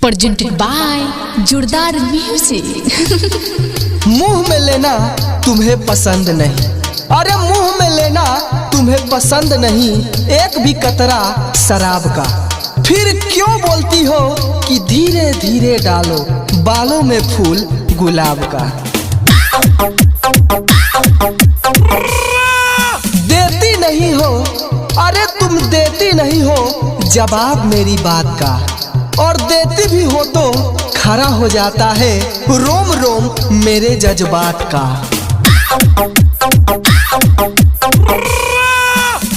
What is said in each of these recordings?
presented by जोरदार music. मुंह में लेना तुम्हें पसंद नहीं, अरे मुंह में लेना तुम्हें पसंद नहीं एक भी कतरा शराब का। फिर क्यों बोलती हो कि धीरे धीरे डालो बालों में फूल गुलाब का। देती नहीं हो, अरे तुम देती नहीं हो जवाब मेरी बात का, और देती भी हो तो खरा हो जाता है रोम रोम मेरे जज्बात का।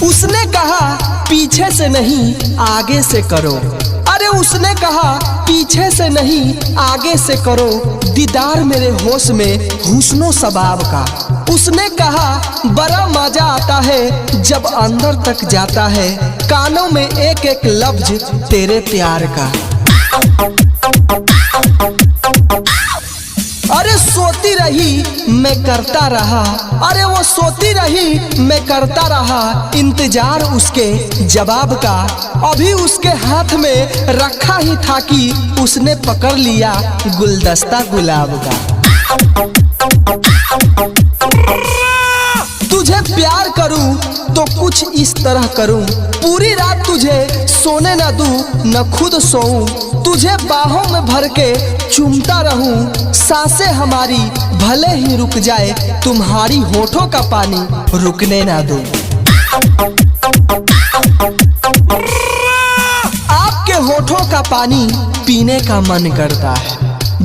उसने कहा पीछे से नहीं आगे से करो, अरे उसने कहा पीछे से नहीं आगे से करो, दीदार मेरे होश में हुस्नो सबाब का। उसने कहा बड़ा मजा आता है जब अंदर तक जाता है कानों में एक एक लफ्ज तेरे प्यार का। अरे सोती रही मैं करता रहा, अरे वो सोती रही मैं करता रहा इंतजार उसके जवाब का। अभी उसके हाथ में रखा ही था कि उसने पकड़ लिया गुलदस्ता गुलाब का। तुझे प्यार करूं तो कुछ इस तरह करूं, पूरी रात तुझे सोने न दूं न खुद सोऊं, तुझे बाहों में भर के चूमता रहूं, सांसें हमारी भले ही रुक जाए तुम्हारी होठों का पानी रुकने ना दूं। आपके होठों का पानी पीने का मन करता है,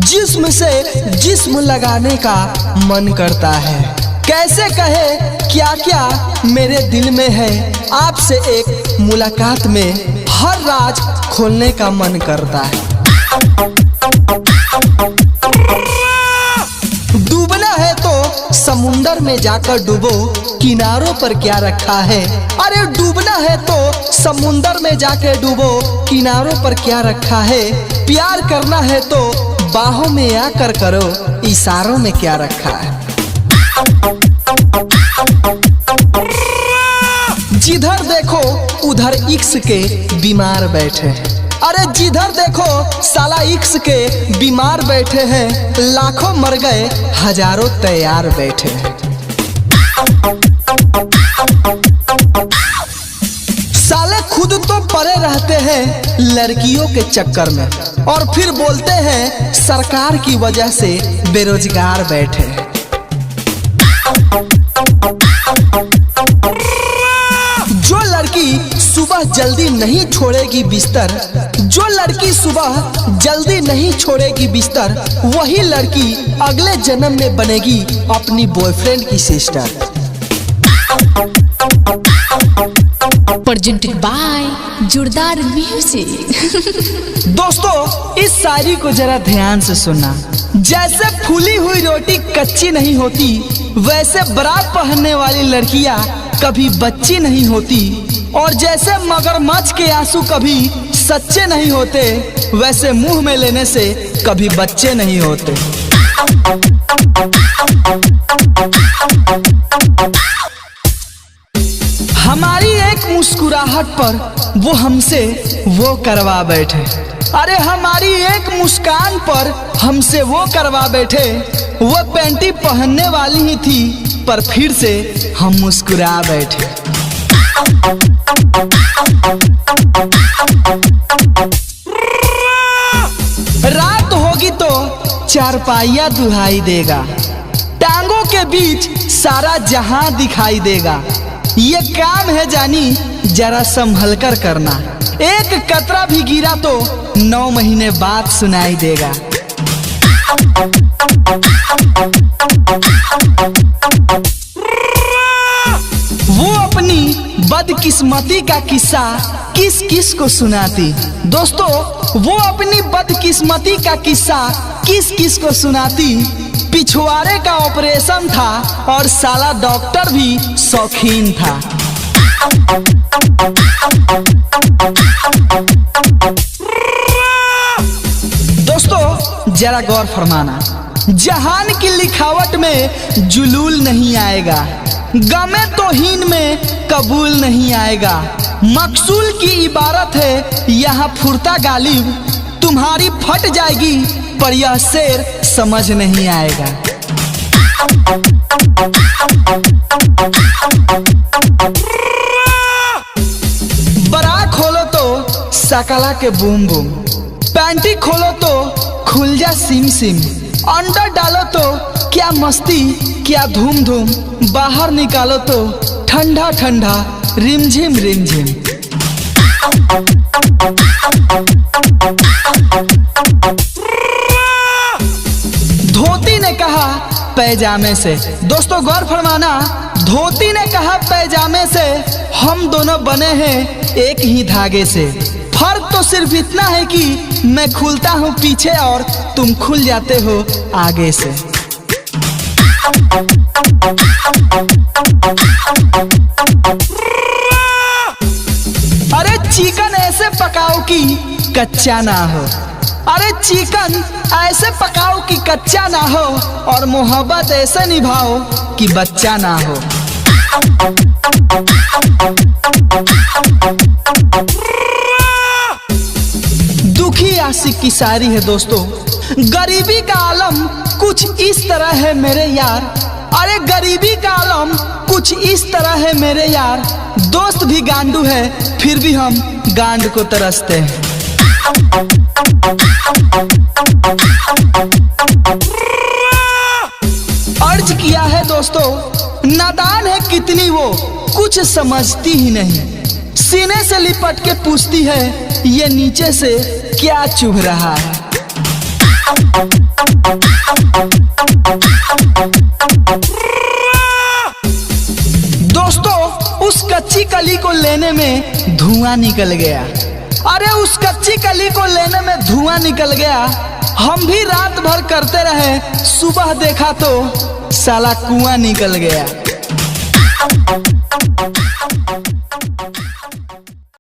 जिस्म से जिस्म लगाने का मन करता है। कैसे कहे क्या क्या मेरे दिल में है, आपसे एक मुलाकात में हर राज खोलने का मन करता है। डूबना है तो समुंदर में जाकर डूबो, किनारों पर क्या रखा है। अरे डूबना है तो समुंदर में जाकर डूबो, किनारों पर क्या रखा है। प्यार करना है तो बाहों में आकर करो, इशारों में क्या रखा है। जिधर देखो उधर इश्क के बीमार बैठे हैं, अरे जिधर देखो साला इश्क के बीमार बैठे हैं, लाखों मर गए हजारों तैयार बैठे हैं। साले खुद तो पड़े रहते हैं लड़कियों के चक्कर में, और फिर बोलते हैं सरकार की वजह से बेरोजगार बैठे हैं। जो लड़की सुबह जल्दी नहीं छोड़ेगी बिस्तर, जो लड़की सुबह जल्दी नहीं छोड़ेगी बिस्तर, वही लड़की अगले जन्म में बनेगी अपनी बॉयफ्रेंड की सिस्टर। presented by जोरदार म्यूजिक। दोस्तों इस शायरी को जरा ध्यान से सुनना। जैसे फूली हुई रोटी कच्ची नहीं होती, वैसे बरात पहनने वाली लड़कियां कभी बच्ची नहीं होती, और जैसे मगरमच्छ के आंसू कभी सच्चे नहीं होते, वैसे मुंह में लेने से कभी बच्चे नहीं होते। हमारी एक मुस्कुराहट पर वो हमसे वो करवा बैठे, अरे हमारी एक मुस्कान पर हमसे वो करवा बैठे। वो पैंटी पहनने वाली ही थी पर फिर से हम मुस्कुरा बैठे। रात होगी तो चारपाइया दुहाई देगा, टांगों के बीच सारा जहां दिखाई देगा। ये काम है जानी जरा संभल कर करना, एक कतरा भी गिरा तो 9 महीने बाद सुनाई देगा। वो अपनी बदकिस्मती का किस्सा किस किस को सुनाती। दोस्तों वो अपनी बदकिस्मती का किस्सा किस किस को सुनाती। पिछवाड़े का ऑपरेशन था और साला डॉक्टर भी शौकीन था। दोस्तों जरा गौर फरमाना, जहान की लिखावट में जुलूल नहीं आएगा, गमे तौहीन में कबूल नहीं आएगा। मकसूल की इबारत है यहाँ फुर्ता गालिब, तुम्हारी फट जाएगी पर यह शेर समझ नहीं आएगा। बरा खोलो तो सकला के बूम बूम, पैंटी खोलो तो खुल जा सिम सिम, अंडर डालो तो क्या मस्ती क्या धूम धूम, बाहर निकालो तो ठंडा ठंडा रिमझिम रिमझिम। धोती ने कहा पैजामे से, दोस्तों गौर फरमाना, धोती ने कहा पैजामे से, हम दोनों बने हैं एक ही धागे से। फर्क तो सिर्फ इतना है कि मैं खुलता हूँ पीछे और तुम खुल जाते हो आगे से। अरे चिकन ऐसे पकाओ कि कच्चा ना हो, अरे चिकन ऐसे पकाओ कि कच्चा ना हो, और मोहब्बत ऐसे निभाओ कि बच्चा ना हो। दुखी आशिक की शायरी है दोस्तों। गरीबी का आलम कुछ इस तरह है मेरे यार, अरे गरीबी का आलम कुछ इस तरह है मेरे यार, दोस्त भी गांडू है फिर भी हम गांड को तरसते हैं। अर्ज किया है दोस्तों, नादान है कितनी वो कुछ समझती ही नहीं, सीने से लिपट के पूछती है ये नीचे से क्या चुभ रहा है। दोस्तों उस कच्ची कली को लेने में धुआं निकल गया, अरे उस कच्ची कली को लेने में धुआं निकल गया। हम भी रात भर करते रहे, सुबह देखा तो साला कुआं निकल गया।